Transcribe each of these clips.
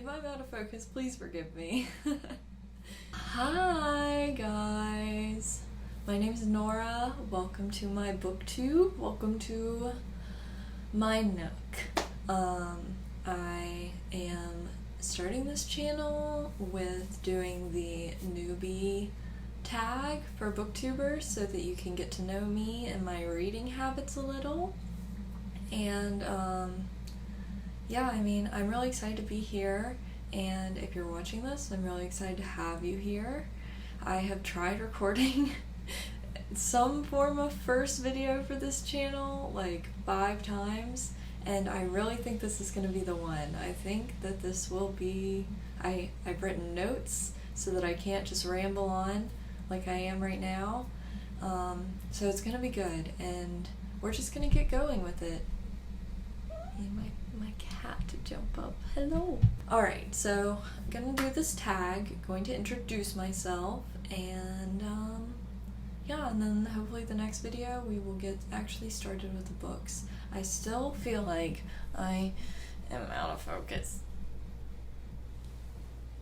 If I'm out of focus, please forgive me. Hi guys, my name is Nora. Welcome to my booktube. Welcome to my nook. I am starting this channel with doing the newbie tag for booktubers so that you can get to know me and my reading habits a little. And yeah, I mean, I'm really excited to be here, and if you're watching this, I'm really excited to have you here. I have tried recording some form of first video for this channel like 5 times, and I really think this is going to be the one. I think that this will be, I've written notes so that I can't just ramble on like I am right now, so it's going to be good, and we're just going to get going with it. And my cat to jump up. Hello. Alright, so I'm gonna do this tag, going to introduce myself, and yeah, and then hopefully the next video we will get actually started with the books. I still feel like I am out of focus.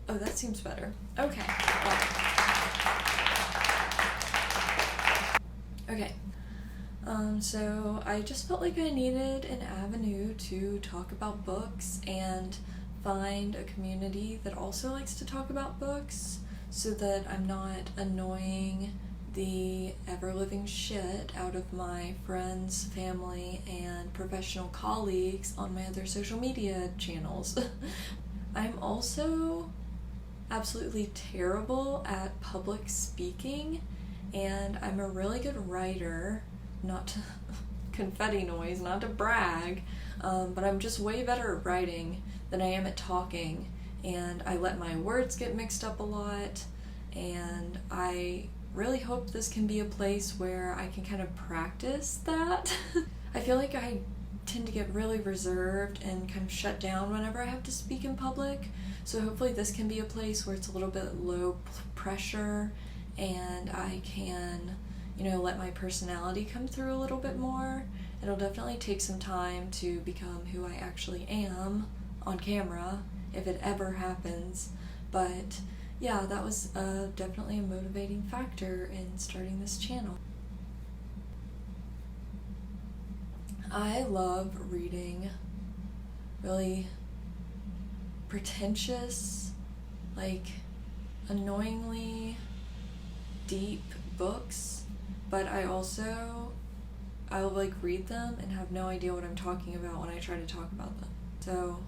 Oh, that seems better. Okay. Okay. So I just felt like I needed an avenue to talk about books and find a community that also likes to talk about books so that I'm not annoying the ever-living shit out of my friends, family, and professional colleagues on my other social media channels. I'm also absolutely terrible at public speaking, and I'm a really good writer. Not to confetti noise, not to brag, but I'm just way better at writing than I am at talking, and I let my words get mixed up a lot, and I really hope this can be a place where I can kind of practice that. I feel like I tend to get really reserved and kind of shut down whenever I have to speak in public, so hopefully this can be a place where it's a little bit low pressure and I can, you know, let my personality come through a little bit more. It'll definitely take some time to become who I actually am on camera, if it ever happens, but yeah, that was definitely a motivating factor in starting this channel. I love reading really pretentious, like annoyingly deep books, but I'll like read them and have no idea what I'm talking about when I try to talk about them. So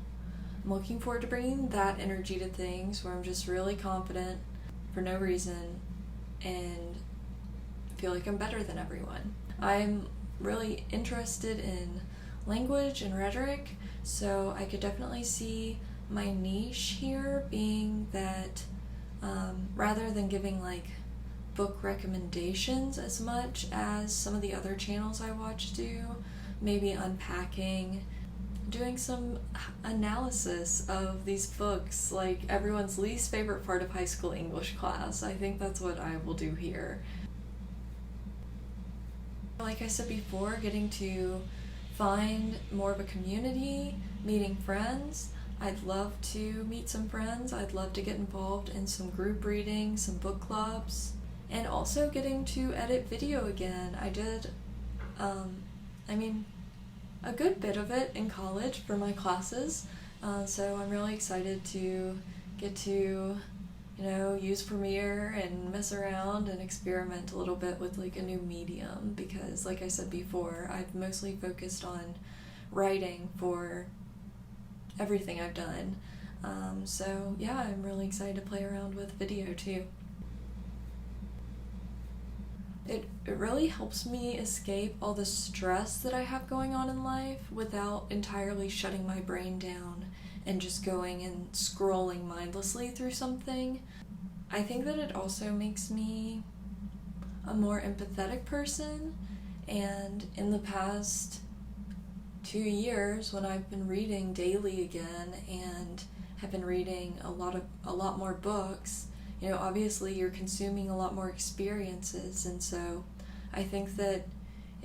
I'm looking forward to bringing that energy to things where I'm just really confident for no reason and feel like I'm better than everyone. I'm really interested in language and rhetoric, so I could definitely see my niche here being that rather than giving like book recommendations as much as some of the other channels I watch do, maybe unpacking, doing some analysis of these books, like everyone's least favorite part of high school English class. I think that's what I will do here. Like I said before, getting to find more of a community, meeting friends. I'd love to meet some friends. I'd love to get involved in some group reading, some book clubs, and also getting to edit video again. I did, I mean, a good bit of it in college for my classes, so I'm really excited to get to, you know, use Premiere and mess around and experiment a little bit with like a new medium, because like I said before, I've mostly focused on writing for everything I've done, so yeah, I'm really excited to play around with video too. It really helps me escape all the stress that I have going on in life without entirely shutting my brain down and just going and scrolling mindlessly through something. I think that it also makes me a more empathetic person, and in the past 2 years when I've been reading daily again and have been reading a lot more books, you know, obviously you're consuming a lot more experiences, and so I think that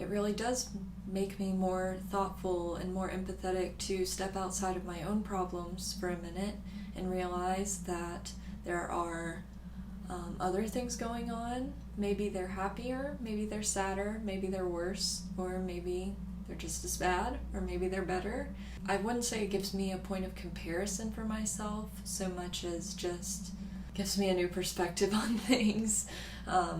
it really does make me more thoughtful and more empathetic to step outside of my own problems for a minute and realize that there are other things going on. Maybe they're happier, maybe they're sadder, maybe they're worse, or maybe they're just as bad, or maybe they're better. I wouldn't say it gives me a point of comparison for myself so much as just gives me a new perspective on things.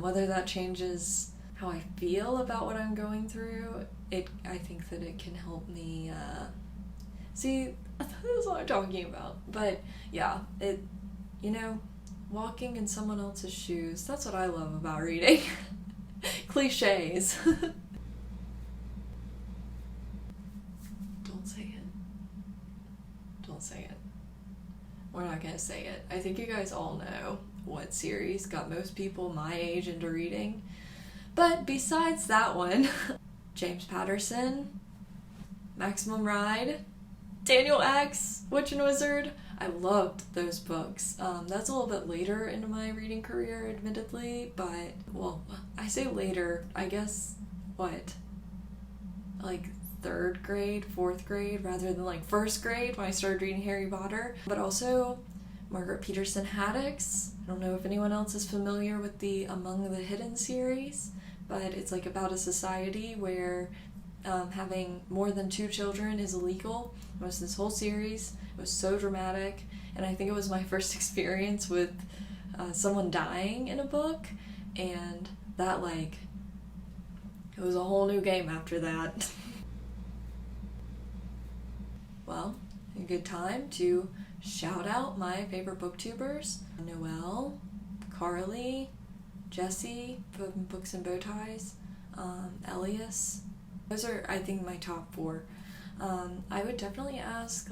Whether that changes how I feel about what I'm going through, I think that it can help me see, that's what I'm talking about. But yeah, walking in someone else's shoes, that's what I love about reading. Cliches. Don't say it. Don't say it. We're not gonna say it. I think you guys all know what series got most people my age into reading. But besides that one, James Patterson, Maximum Ride, Daniel X, Witch and Wizard, I loved those books. That's a little bit later into my reading career, admittedly, but, well, I say later, I guess, like 3rd grade, 4th grade, rather than like 1st grade when I started reading Harry Potter. But also Margaret Peterson Haddix. I don't know if anyone else is familiar with the Among the Hidden series, but it's like about a society where having more than 2 children is illegal. It was this whole series. It was so dramatic, and I think it was my first experience with someone dying in a book, and that, it was a whole new game after that. Well, a good time to shout out my favorite booktubers: Noelle, Carly, Jessie from Books and Bowties, Elias. Those are, I think, my top 4. I would definitely ask,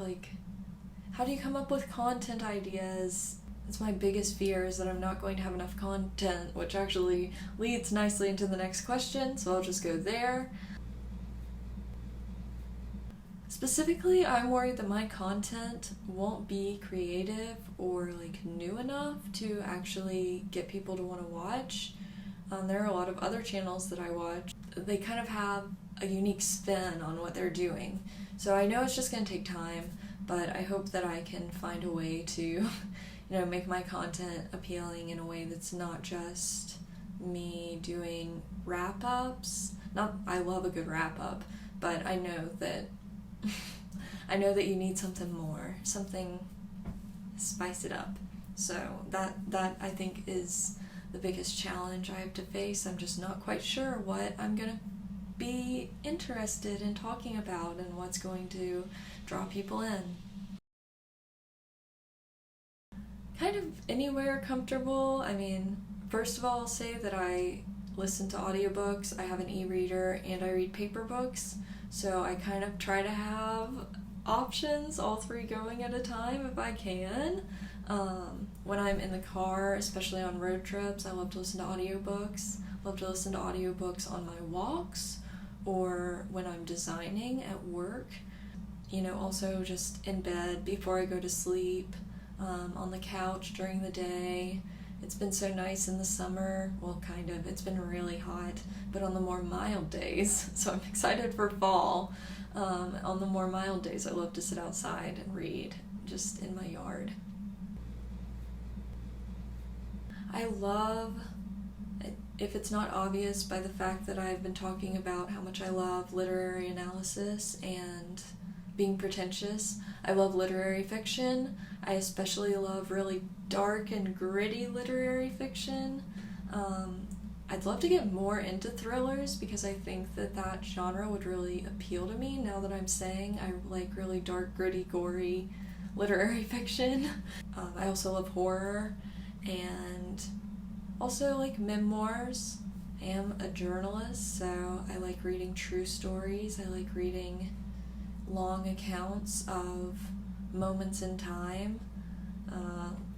how do you come up with content ideas? That's my biggest fear, is that I'm not going to have enough content, which actually leads nicely into the next question, so I'll just go there. Specifically, I'm worried that my content won't be creative or new enough to actually get people to want to watch. There are a lot of other channels that I watch. They kind of have a unique spin on what they're doing. So I know it's just going to take time, but I hope that I can find a way to, make my content appealing in a way that's not just me doing wrap-ups. I love a good wrap-up, but I know that you need something more, something spice it up. So that I think is the biggest challenge I have to face. I'm just not quite sure what I'm gonna be interested in talking about and what's going to draw people in. Kind of anywhere comfortable. I mean, first of all, I'll say that I listen to audiobooks, I have an e-reader, and I read paper books, so I kind of try to have options, all 3 going at a time if I can. When I'm in the car, especially on road trips, I love to listen to audiobooks. I love to listen to audiobooks on my walks or when I'm designing at work. Also just in bed before I go to sleep, on the couch during the day. It's been so nice in the summer. Well, kind of. It's been really hot, but on the more mild days, so I'm excited for fall. On the more mild days, I love to sit outside and read, just in my yard. I love, if it's not obvious by the fact that I've been talking about how much I love literary analysis and being pretentious, I love literary fiction. I especially love really dark and gritty literary fiction. I'd love to get more into thrillers because I think that genre would really appeal to me now that I'm saying I like really dark, gritty, gory literary fiction. I also love horror and also like memoirs. I am a journalist, so I like reading true stories. I like reading long accounts of moments in time.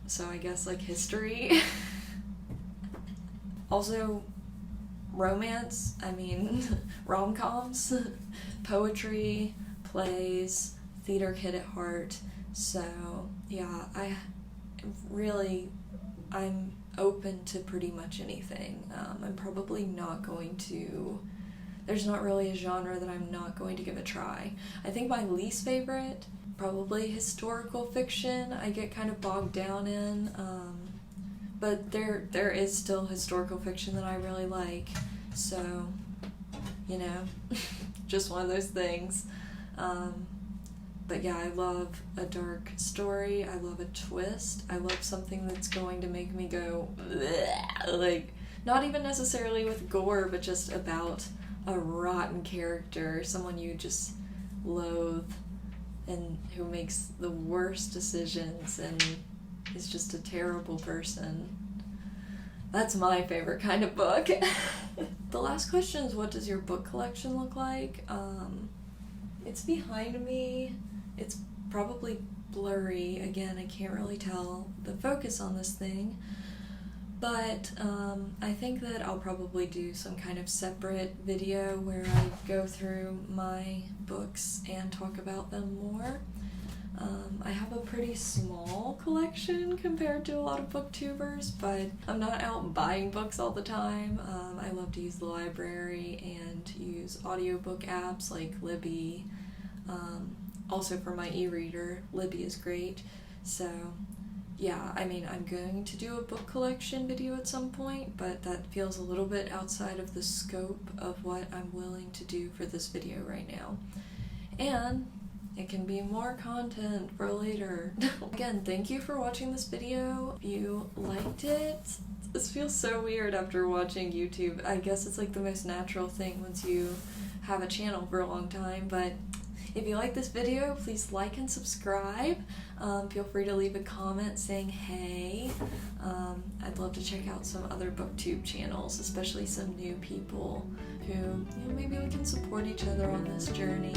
So I guess history. Also, romance, rom-coms, poetry, plays, theater kid at heart. So, yeah, I'm open to pretty much anything. I'm probably not going to, there's not really a genre that I'm not going to give a try. I think my least favorite, probably historical fiction. I get kind of bogged down in, but there is still historical fiction that I really like, so, you know, just one of those things. But yeah, I love a dark story, I love a twist, I love something that's going to make me go, bleh, like, not even necessarily with gore, but just about a rotten character, someone you just loathe, and who makes the worst decisions and is just a terrible person. That's my favorite kind of book. The last question is, what does your book collection look like? It's behind me. It's probably blurry. Again, I can't really tell the focus on this thing. But I think that I'll probably do some kind of separate video where I go through my books and talk about them more. I have a pretty small collection compared to a lot of booktubers, but I'm not out buying books all the time. I love to use the library and use audiobook apps like Libby. Also for my e-reader, Libby is great. So yeah, I mean, I'm going to do a book collection video at some point, but that feels a little bit outside of the scope of what I'm willing to do for this video right now. And it can be more content for later. Again, thank you for watching this video. If you liked it, this feels so weird after watching YouTube. I guess it's like the most natural thing once you have a channel for a long time, but if you like this video, please like and subscribe. Feel free to leave a comment saying hey. I'd love to check out some other BookTube channels, especially some new people who, maybe we can support each other on this journey.